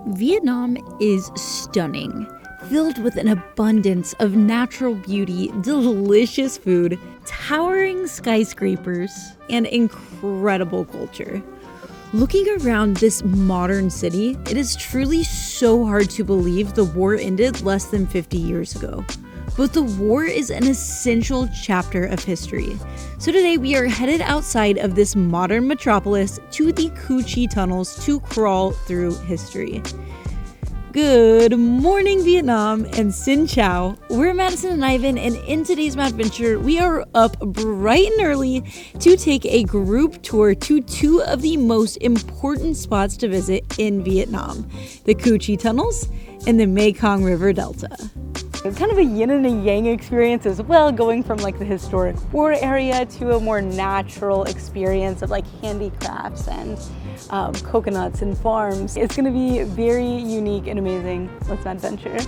Vietnam is stunning, filled with an abundance of natural beauty, delicious food, towering skyscrapers, and incredible culture. Looking around this modern city, it is truly so hard to believe the war ended less than 50 years ago. But the war is an essential chapter of history. So today we are headed outside of this modern metropolis to the Cu Chi tunnels to crawl through history. Good morning, Vietnam, and Xin Chào. We're MADison and iVEN, and in today's madventure, we are up bright and early to take a group tour to two of the most important spots to visit in Vietnam, the Cu Chi tunnels and the Mekong River Delta. It's kind of a yin and a yang experience as well, going from like the historic war area to a more natural experience of like handicrafts and coconuts and farms. It's going to be very unique and amazing. Let's madventure.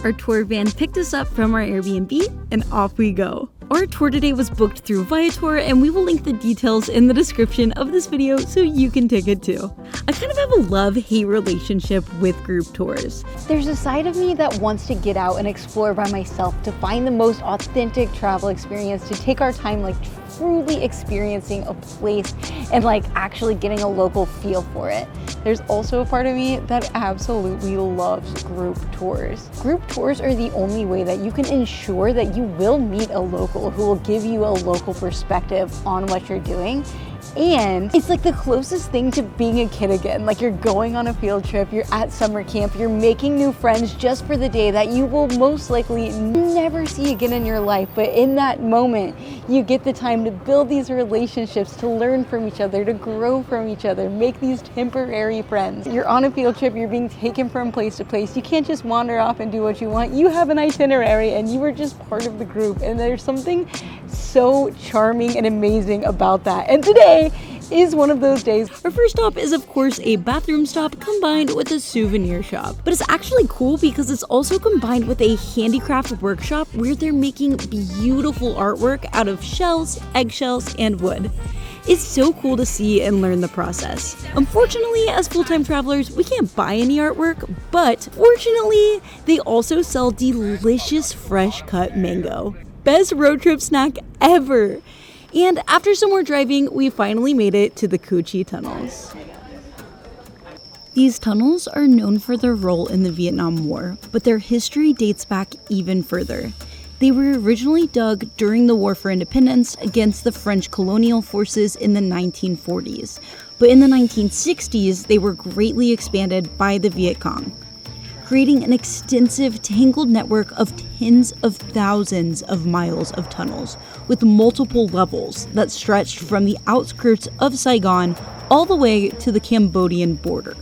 Our tour van picked us up from our Airbnb and off we go. Our tour today was booked through Viator, and we will link the details in the description of this video so you can take it too. I kind of have a love-hate relationship with group tours. There's a side of me that wants to get out and explore by myself, to find the most authentic travel experience, to take our time like truly experiencing a place and like actually getting a local feel for it. There's also a part of me that absolutely loves group tours. Group tours are the only way that you can ensure that you will meet a local who will give you a local perspective on what you're doing. And it's like the closest thing to being a kid again. Like you're going on a field trip, you're at summer camp, you're making new friends just for the day that you will most likely never see again in your life. But in that moment, you get the time to build these relationships, to learn from each other, to grow from each other, make these temporary friends. You're on a field trip, you're being taken from place to place. You can't just wander off and do what you want. You have an itinerary and you are just part of the group. And there's something so charming and amazing about that. And today is one of those days. Our first stop is of course a bathroom stop combined with a souvenir shop. But it's actually cool because it's also combined with a handicraft workshop where they're making beautiful artwork out of shells, eggshells, and wood. It's so cool to see and learn the process. Unfortunately, as full-time travelers, we can't buy any artwork, but fortunately, they also sell delicious fresh cut mango. Best road trip snack ever! And after some more driving, we finally made it to the Cu Chi tunnels. These tunnels are known for their role in the Vietnam War, but their history dates back even further. They were originally dug during the War for Independence against the French colonial forces in the 1940s, but in the 1960s, they were greatly expanded by the Viet Cong, creating an extensive, tangled network of tens of thousands of miles of tunnels with multiple levels that stretched from the outskirts of Saigon all the way to the Cambodian border.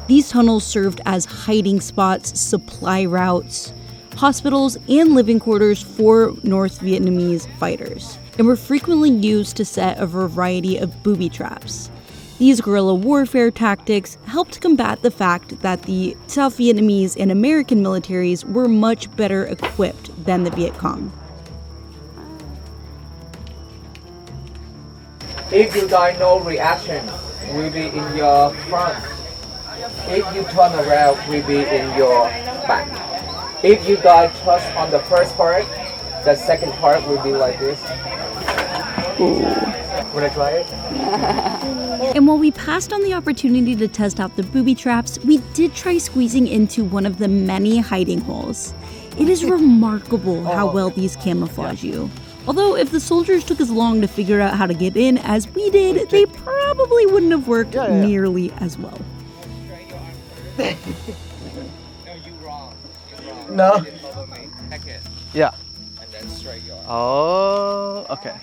These tunnels served as hiding spots, supply routes, hospitals, and living quarters for North Vietnamese fighters, and were frequently used to set a variety of booby traps. These guerrilla warfare tactics helped combat the fact that the South Vietnamese and American militaries were much better equipped than the Viet Cong. If you die, no reaction will be in your front. If you turn around, will be in your back. If you die just on the first part, the second part will be like this. Ooh. Wanna try it? And while we passed on the opportunity to test out the booby traps, we did try squeezing into one of the many hiding holes. It is remarkable how well these camouflage you. Although if the soldiers took as long to figure out how to get in as we did, they probably wouldn't have worked nearly as well. No, you wrong. No. Yeah. And then straight your arm. Oh, okay.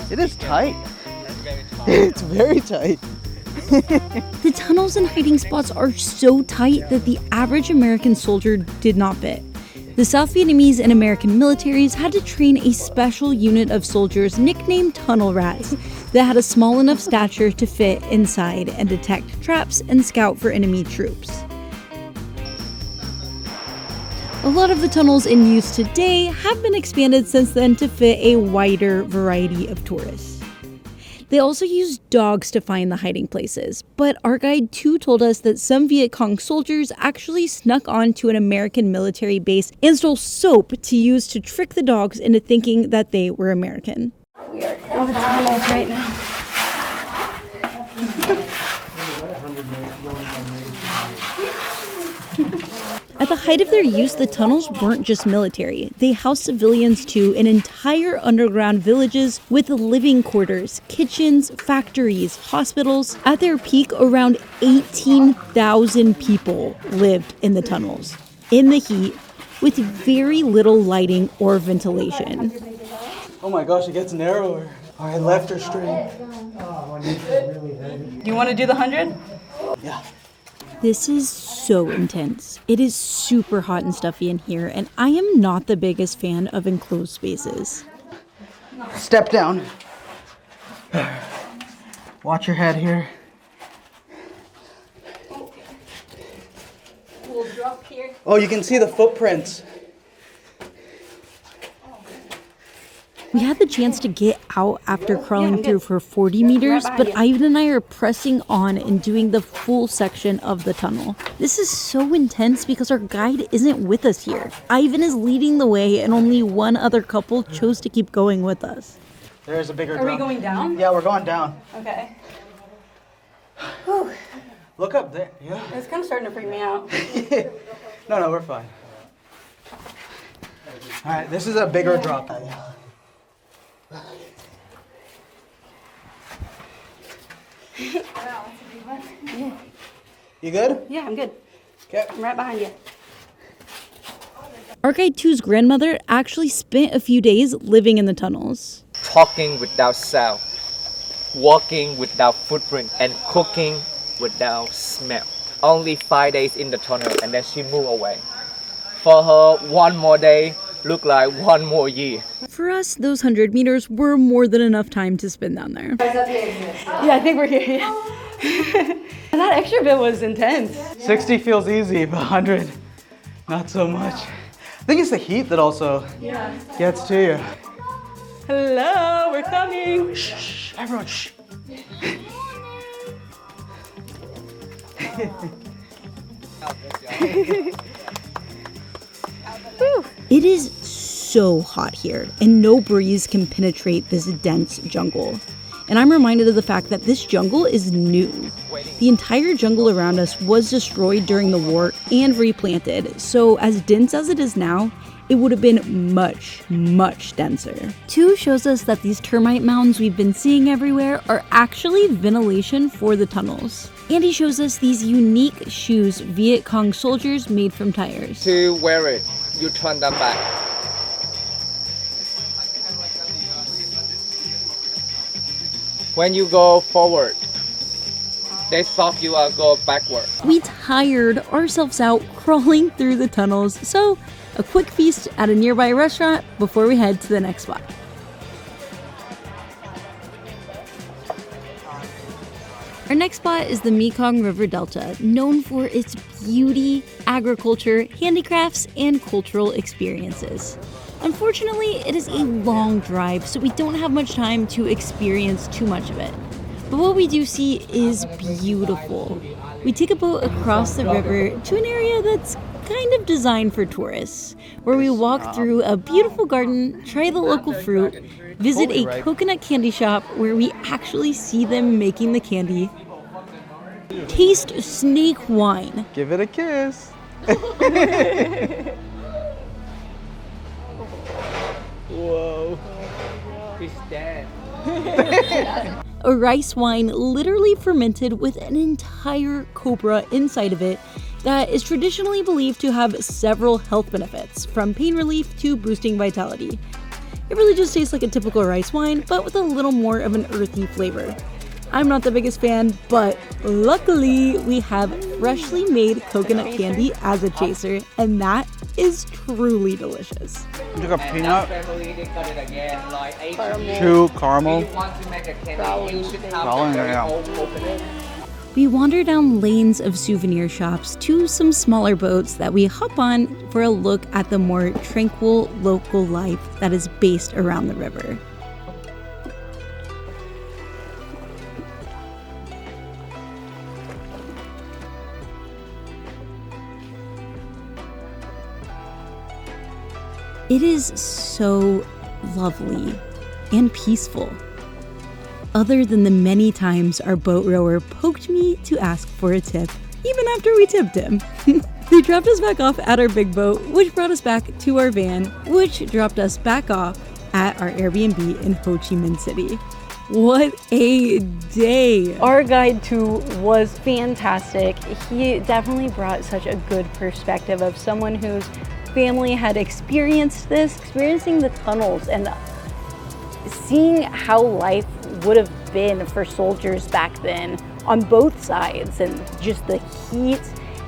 It is tight. It's very tight. The tunnels and hiding spots are so tight that the average American soldier did not fit. The South Vietnamese and American militaries had to train a special unit of soldiers nicknamed tunnel rats that had a small enough stature to fit inside and detect traps and scout for enemy troops. A lot of the tunnels in use today have been expanded since then to fit a wider variety of tourists. They also used dogs to find the hiding places, but our guide too told us that some Viet Cong soldiers actually snuck onto an American military base and stole soap to use to trick the dogs into thinking that they were American. We are in the tunnels right now. At the height of their use, the tunnels weren't just military. They housed civilians too in entire underground villages with living quarters, kitchens, factories, hospitals. At their peak, around 18,000 people lived in the tunnels, in the heat, with very little lighting or ventilation. Oh my gosh, it gets narrower. All right, left or straight? Do you want to do the 100? Yeah. This is so intense. It is super hot and stuffy in here, and I am not the biggest fan of enclosed spaces. Step down. Watch your head here. We'll drop here. Oh, you can see the footprints. We had the chance to get out after crawling through for 40 meters, but Ivan and I are pressing on and doing the full section of the tunnel. This is so intense because our guide isn't with us here. Ivan is leading the way and only one other couple chose to keep going with us. There's a bigger Are we drop. going down? Yeah, we're going down. Okay. Whew. Look up there. Yeah. It's kind of starting to freak me out. No, we're fine. All right, this is a bigger drop. You good? Yeah, I'm good. Okay. I'm right behind you. Our guide two's grandmother actually spent a few days living in the tunnels. Talking without sound, walking without footprint, and cooking without smell. Only 5 days in the tunnel and then she moved away. For her, one more day looked like one more year. For us, those 100 meters were more than enough time to spend down there. Yeah, I think we're here. Yeah. That extra bit was intense. 60 feels easy, but 100, not so much. I think it's the heat that also gets to you. Hello, we're coming. Shh, everyone, shh. It is so hot here, and no breeze can penetrate this dense jungle. And I'm reminded of the fact that this jungle is new. The entire jungle around us was destroyed during the war and replanted, so as dense as it is now, it would have been much, much denser. 2 shows us that these termite mounds we've been seeing everywhere are actually ventilation for the tunnels. And he shows us these unique shoes Viet Cong soldiers made from tires. To wear it, you turn them back. When you go forward, they stop you and go backward. We tired ourselves out crawling through the tunnels, so a quick feast at a nearby restaurant before we head to the next spot. Our next spot is the Mekong River Delta, known for its beauty, agriculture, handicrafts, and cultural experiences. Unfortunately, it is a long drive, so we don't have much time to experience too much of it. But what we do see is beautiful. We take a boat across the river to an area that's kind of designed for tourists, where we walk through a beautiful garden, try the local fruit, visit a coconut candy shop where we actually see them making the candy, taste snake wine. Give it a kiss. Whoa. He's dead. A rice wine literally fermented with an entire cobra inside of it that is traditionally believed to have several health benefits, from pain relief to boosting vitality. It really just tastes like a typical rice wine, but with a little more of an earthy flavor. I'm not the biggest fan, but luckily we have freshly made coconut candy as a chaser, and that is truly delicious. You got peanut, Family, they cut it again, like chew, caramel. If you want to make a candy, you should have Brownie, the very yeah. old coconut. We wander down lanes of souvenir shops to some smaller boats that we hop on for a look at the more tranquil local life that is based around the river. It is so lovely and peaceful. Other than the many times our boat rower poked me to ask for a tip, even after we tipped him. They dropped us back off at our big boat, which brought us back to our van, which dropped us back off at our Airbnb in Ho Chi Minh City. What a day! Our guide too was fantastic. He definitely brought such a good perspective of someone whose family had experiencing the tunnels and seeing how life would have been for soldiers back then on both sides, and just the heat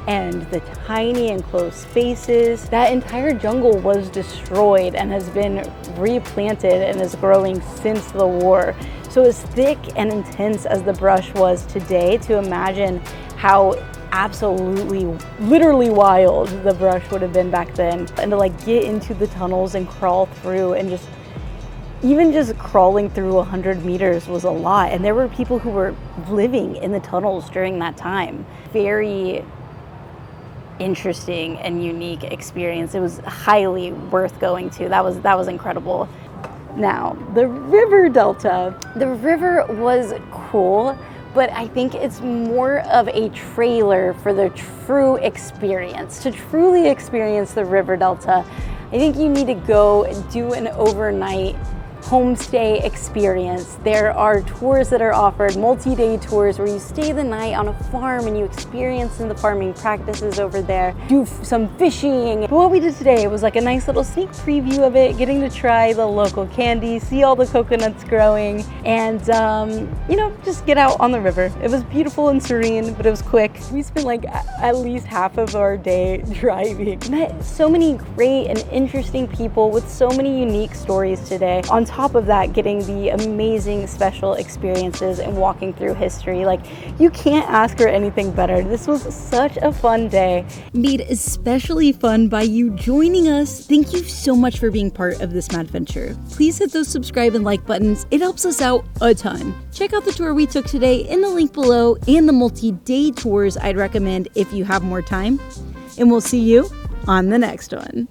and the tiny enclosed spaces. That entire jungle was destroyed and has been replanted and is growing since the war. So as thick and intense as the brush was today, to imagine how absolutely, literally wild the brush would have been back then. And to like get into the tunnels and crawl through, and just even just crawling through 100 meters was a lot. And there were people who were living in the tunnels during that time. Very interesting and unique experience. It was highly worth going to. That was incredible. Now, the river delta. The river was cool, but I think it's more of a trailer for the true experience. To truly experience the river delta, I think you need to go and do an overnight homestay experience. There are tours that are offered, multi-day tours where you stay the night on a farm and you experience the farming practices over there, do some fishing. But what we did today was like a nice little sneak preview of it, getting to try the local candy, see all the coconuts growing, and just get out on the river. It was beautiful and serene, but it was quick. We spent like at least half of our day driving. Met so many great and interesting people with so many unique stories today. On top of that, getting the amazing special experiences and walking through history. Like, you can't ask for anything better. This was such a fun day. Made especially fun by you joining us. Thank you so much for being part of this madventure. Please hit those subscribe and like buttons. It helps us out a ton. Check out the tour we took today in the link below, and the multi-day tours I'd recommend if you have more time. And we'll see you on the next one.